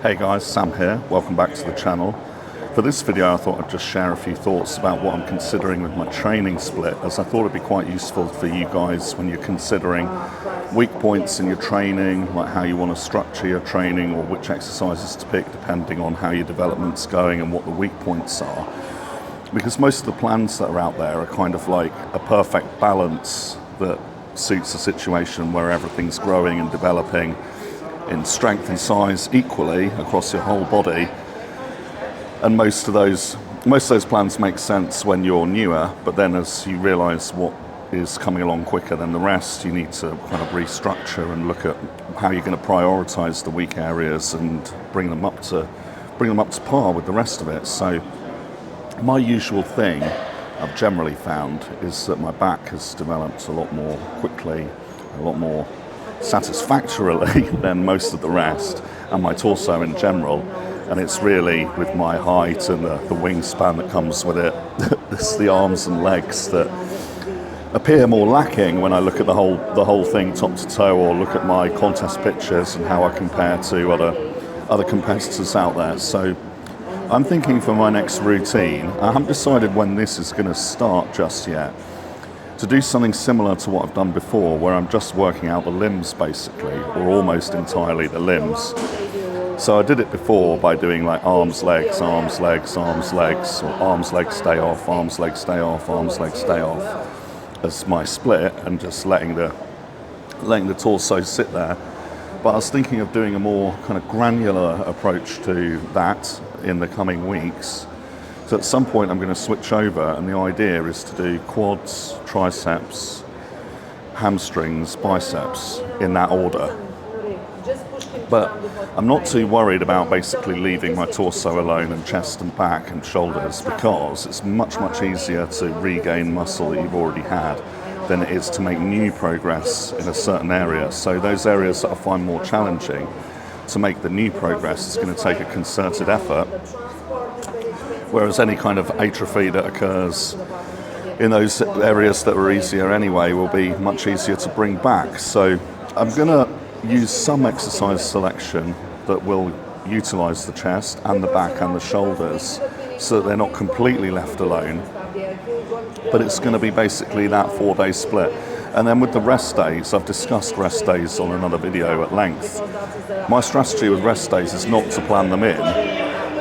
Hey guys, Sam here. Welcome back to the channel. For this video I thought I'd just share a few thoughts about what I'm considering with my training split, as I thought it'd be quite useful for you guys when you're considering weak points in your training, like how you want to structure your training or which exercises to pick depending on how your development's going and what the weak points are. Because most of the plans that are out there are kind of like a perfect balance that suits a situation where everything's growing and developing in strength and size equally across your whole body. And most of those plans make sense when you're newer, but then as you realize what is coming along quicker than the rest, you need to kind of restructure and look at how you're going to prioritize the weak areas and bring them up to par with the rest of it. So my usual thing I've generally found is that my back has developed a lot more quickly, a lot more satisfactorily than most of the rest, and my torso in general. And it's really with my height and the wingspan that comes with it, it's the arms and legs that appear more lacking when I look at the whole thing top to toe, or look at my contest pictures and how I compare to other competitors out there. So I'm thinking for my next routine, I haven't decided when this is going to start just yet, to do something similar to what I've done before, where I'm just working out the limbs basically, or almost entirely the limbs. So I did it before by doing like arms, legs, arms, legs, arms, legs, or arms, legs, stay off, arms, legs, stay off, arms, legs, stay off as my split, and just letting the torso sit there. But I was thinking of doing a more kind of granular approach to that in the coming weeks. So at some point I'm going to switch over, and the idea is to do quads, triceps, hamstrings, biceps in that order. But I'm not too worried about basically leaving my torso alone and chest and back and shoulders, because it's much easier to regain muscle that you've already had than it is to make new progress in a certain area. So those areas that I find more challenging, to make the new progress is going to take a concerted effort, whereas any kind of atrophy that occurs in those areas that were easier anyway will be much easier to bring back. So I'm going to use some exercise selection that will utilize the chest and the back and the shoulders, so that they're not completely left alone. But it's going to be basically that 4-day split. And then with the rest days, I've discussed rest days on another video at length. My strategy with rest days is not to plan them in,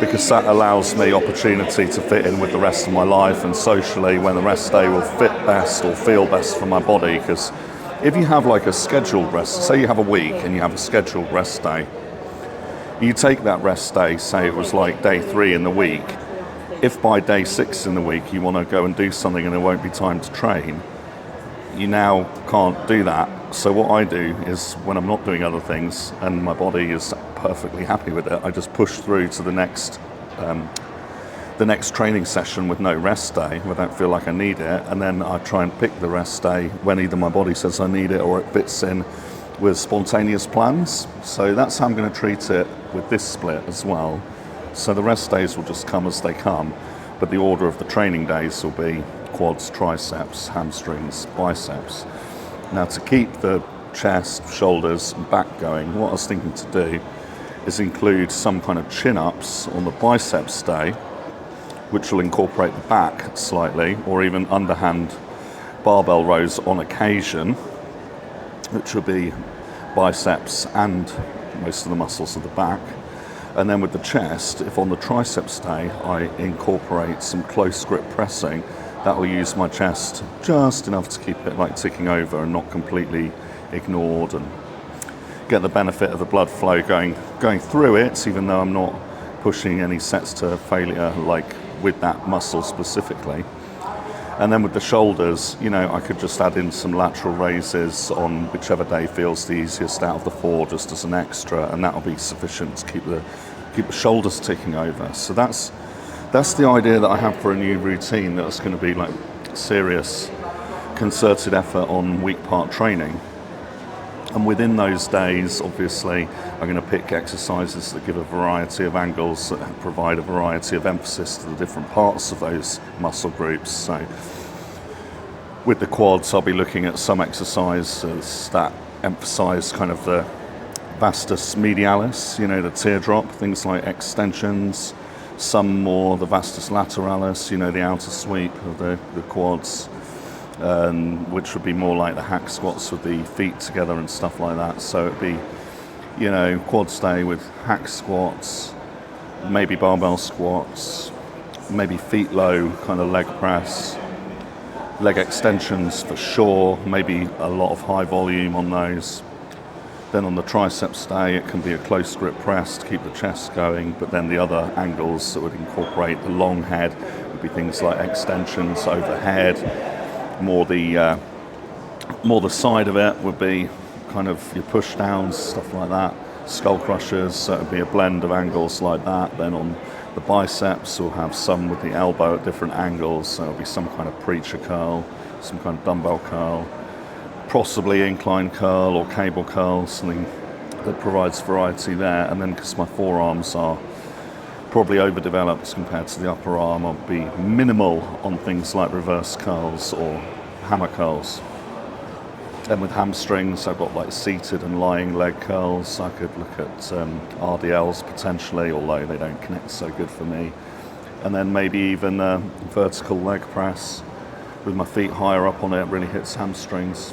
because that allows me opportunity to fit in with the rest of my life and socially when the rest day will fit best or feel best for my body. Because if you have like a scheduled rest, say you have a week and you have a scheduled rest day, you take that rest day, say it was like day 3 in the week. If by day 6 in the week you want to go and do something and there won't be time to train, you now can't do that. So what I do is, when I'm not doing other things and my body is perfectly happy with it, I just push through to the next training session with no rest day. I don't feel like I need it, and then I try and pick the rest day when either my body says I need it or it fits in with spontaneous plans. So that's how I'm going to treat it with this split as well. So the rest days will just come as they come, but the order of the training days will be quads, triceps, hamstrings, biceps. Now, to keep the chest, shoulders and back going, what I was thinking to do is include some kind of chin-ups on the biceps day, which will incorporate the back slightly, or even underhand barbell rows on occasion, which will be biceps and most of the muscles of the back. And then with the chest, if on the triceps day I incorporate some close grip pressing, that will use my chest just enough to keep it like ticking over and not completely ignored, and get the benefit of the blood flow going through it, even though I'm not pushing any sets to failure like with that muscle specifically. And then with the shoulders, I could just add in some lateral raises on whichever day feels the easiest out of the 4, just as an extra, and that'll be sufficient to keep the shoulders ticking over. So that's the idea that I have for a new routine that's going to be like serious concerted effort on weak part training. And within those days, obviously, I'm going to pick exercises that give a variety of angles, that provide a variety of emphasis to the different parts of those muscle groups. So with the quads, I'll be looking at some exercises that emphasize kind of the vastus medialis, you know, the teardrop, things like extensions, some more the vastus lateralis, you know, the outer sweep of the quads, which would be more like the hack squats with the feet together and stuff like that. So it'd be, you know, quad stay with hack squats, maybe barbell squats, maybe feet low kind of leg press, leg extensions for sure, maybe a lot of high volume on those. Then on the triceps day, it can be a close grip press to keep the chest going, but then the other angles that would incorporate the long head would be things like extensions overhead. More the side of it would be kind of your push downs, stuff like that. Skull crushers, so it would be a blend of angles like that. Then on the biceps, we'll have some with the elbow at different angles, so it'll be some kind of preacher curl, some kind of dumbbell curl, possibly incline curl or cable curl, something that provides variety there. And then because my forearms are probably overdeveloped compared to the upper arm, I'll be minimal on things like reverse curls or hammer curls. And with hamstrings, I've got like seated and lying leg curls. I could look at RDLs potentially, although they don't connect so good for me. And then maybe even a vertical leg press with my feet higher up on it, really hits hamstrings.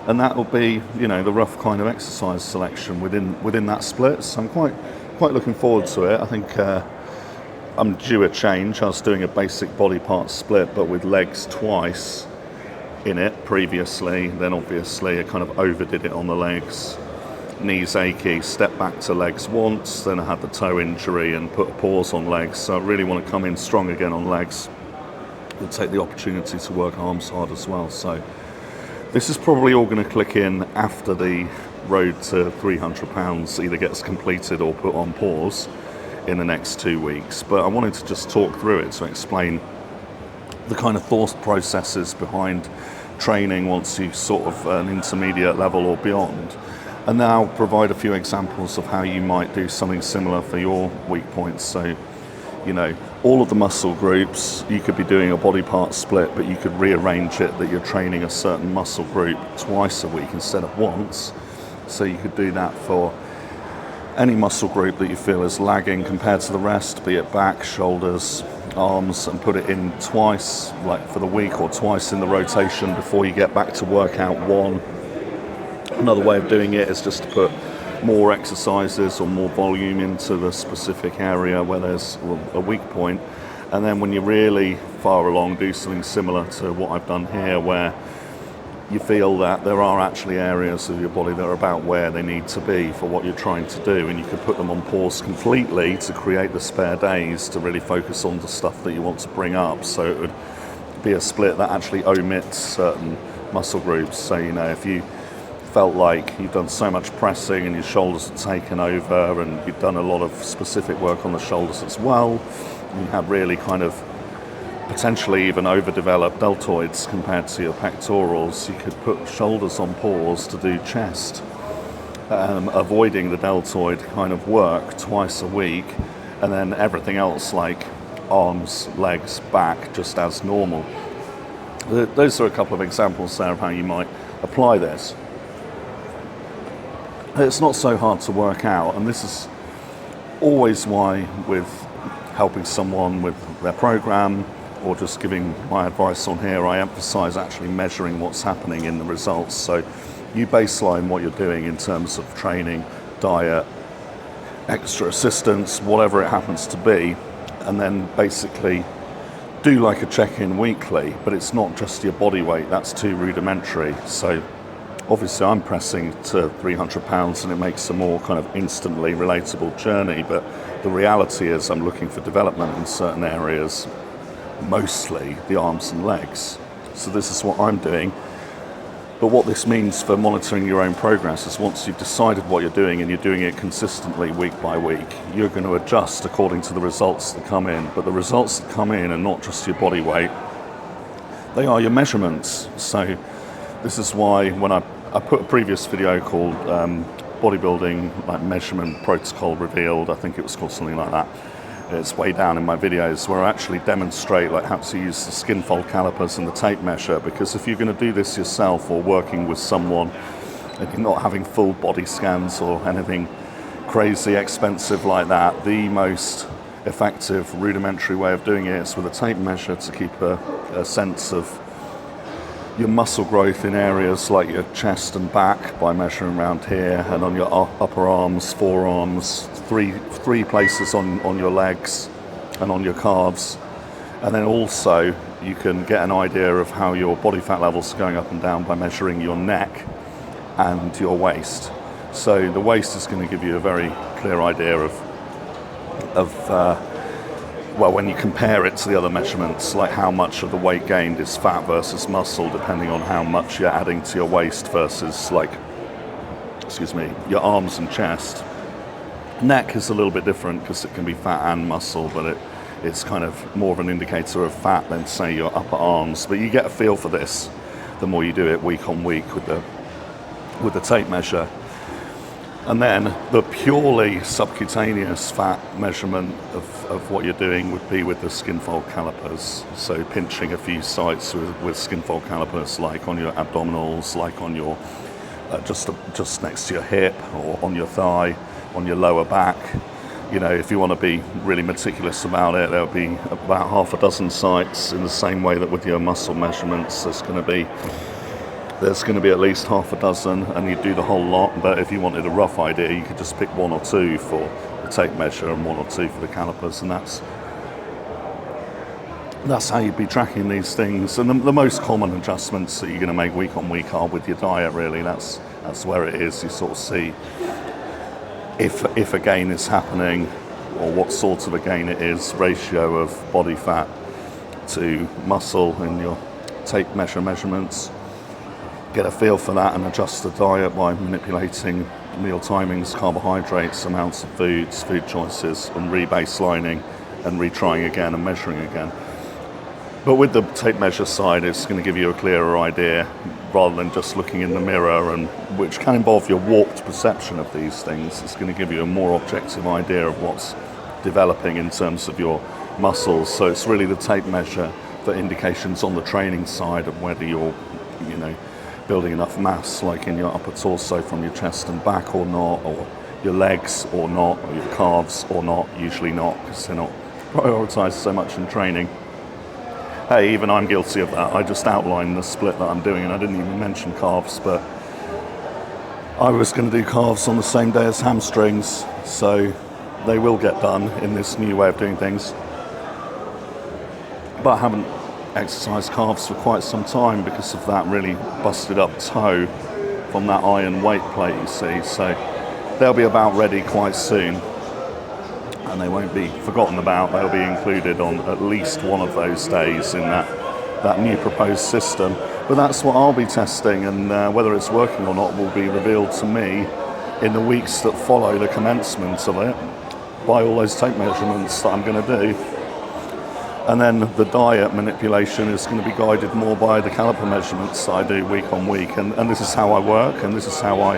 And that will be, you know, the rough kind of exercise selection within that split. So I'm quite looking forward to it. I think I'm due a change. I was doing a basic body part split, but with legs twice in it previously. Then obviously I kind of overdid it on the legs. Knees achy, stepped back to legs once, then I had the toe injury and put a pause on legs. So I really want to come in strong again on legs and take the opportunity to work arms hard as well. So this is probably all going to click in after the road to 300 pounds either gets completed or put on pause in the next 2 weeks. But I wanted to just talk through it to explain the kind of thought processes behind training once you sort of an intermediate level or beyond. And now provide a few examples of how you might do something similar for your weak points. So, you know, all of the muscle groups, you could be doing a body part split, but you could rearrange it that you're training a certain muscle group twice a week instead of once. So you could do that for any muscle group that you feel is lagging compared to the rest, be it back, shoulders, arms, and put it in twice, like for the week, or twice in the rotation before you get back to workout one. Another way of doing it is just to put more exercises or more volume into the specific area where there's a weak point, and then when you're really far along, do something similar to what I've done here, where you feel that there are actually areas of your body that are about where they need to be for what you're trying to do, and you can put them on pause completely to create the spare days to really focus on the stuff that you want to bring up. So it would be a split that actually omits certain muscle groups. So, you know, if you felt like you've done so much pressing and your shoulders are taken over, and you've done a lot of specific work on the shoulders as well, you have really kind of potentially even overdeveloped deltoids compared to your pectorals, you could put shoulders on pause to do chest, avoiding the deltoid kind of work twice a week, and then everything else like arms, legs, back just as normal. Those are a couple of examples there of how you might apply this. It's not so hard to work out, and this is always why with helping someone with their program or just giving my advice on here, I emphasize actually measuring what's happening in the results. So you baseline what you're doing in terms of training, diet, extra assistance, whatever it happens to be, and then basically do like a check-in weekly, but it's not just your body weight, that's too rudimentary. So obviously I'm pressing to 300 pounds and it makes a more kind of instantly relatable journey, but the reality is I'm looking for development in certain areas, mostly the arms and legs. So this is what I'm doing. But what this means for monitoring your own progress is once you've decided what you're doing and you're doing it consistently week by week, you're going to adjust according to the results that come in. But the results that come in are not just your body weight, they are your measurements. So this is why when I put a previous video called bodybuilding like measurement protocol revealed, I think it was called something like that. It's way down in my videos where I actually demonstrate like how to use the skin fold calipers and the tape measure, because if you're going to do this yourself or working with someone and you're not having full body scans or anything crazy expensive like that, the most effective rudimentary way of doing it is with a tape measure to keep a sense of your muscle growth in areas like your chest and back by measuring around here, and on your upper arms, forearms, three places on your legs and on your calves. And then also you can get an idea of how your body fat levels are going up and down by measuring your neck and your waist. So the waist is going to give you a very clear idea of well, when you compare it to the other measurements, like how much of the weight gained is fat versus muscle, depending on how much you're adding to your waist versus, like, your arms and chest. Neck is a little bit different because it can be fat and muscle, but it's kind of more of an indicator of fat than, say, your upper arms. But you get a feel for this the more you do it week on week with the tape measure. And then the purely subcutaneous fat measurement of what you're doing would be with the skin fold calipers. So pinching a few sites with skin fold calipers, like on your abdominals, like on your just next to your hip, or on your thigh, on your lower back. You know, if you want to be really meticulous about it, there'll be about half a dozen sites, in the same way that with your muscle measurements there's going to be at least half a dozen, and you do the whole lot. But if you wanted a rough idea, you could just pick one or two for the tape measure and one or two for the calipers, and that's how you'd be tracking these things. And the most common adjustments that you're going to make week on week are with your diet, really. That's where it is. You sort of see if a gain is happening, or what sort of a gain it is, ratio of body fat to muscle in your tape measurements. Get a feel for that and adjust the diet by manipulating meal timings, carbohydrates, amounts of foods, food choices, and rebaselining and retrying again and measuring again. But with the tape measure side, it's going to give you a clearer idea rather than just looking in the mirror, and which can involve your warped perception of these things. It's going to give you a more objective idea of what's developing in terms of your muscles. So it's really the tape measure for indications on the training side of whether you're, building enough mass, like in your upper torso from your chest and back or not, or your legs or not, or your calves or not. Usually not, because they're not prioritised so much in training. Hey, even I'm guilty of that. I just outlined the split that I'm doing, and I didn't even mention calves, but I was going to do calves on the same day as hamstrings, so they will get done in this new way of doing things. But I haven't exercised calves for quite some time because of that really busted up toe from that iron weight plate, you see. So they'll be about ready quite soon, and they won't be forgotten about. They'll be included on at least one of those days in that new proposed system. But that's what I'll be testing, and whether it's working or not will be revealed to me in the weeks that follow the commencement of it by all those tape measurements that I'm going to do. And then the diet manipulation is going to be guided more by the caliper measurements that I do week on week. And this is how I work, and this is how I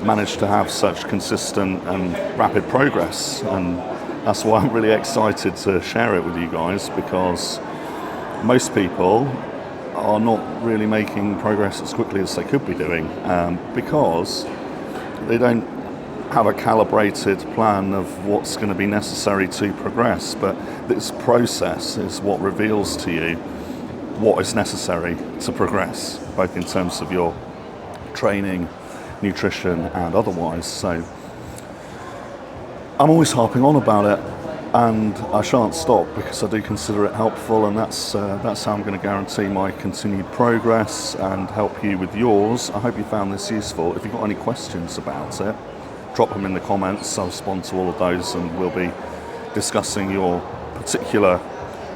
manage to have such consistent and rapid progress. And that's why I'm really excited to share it with you guys, because most people are not really making progress as quickly as they could be doing, because they don't have a calibrated plan of what's going to be necessary to progress. But this process is what reveals to you what is necessary to progress, both in terms of your training, nutrition, and otherwise. So I'm always harping on about it, and I shan't stop, because I do consider it helpful, and that's how I'm going to guarantee my continued progress and help you with yours. I hope you found this useful. If you've got any questions about it, drop them in the comments. I'll respond to all of those, and we'll be discussing your particular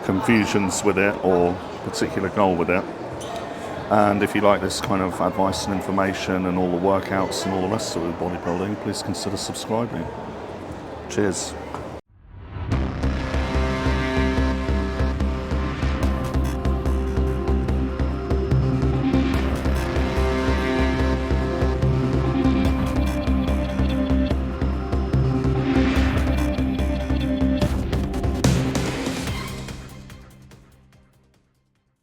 confusions with it or particular goal with it. And if you like this kind of advice and information and all the workouts and all the rest of it with bodybuilding, please consider subscribing. Cheers.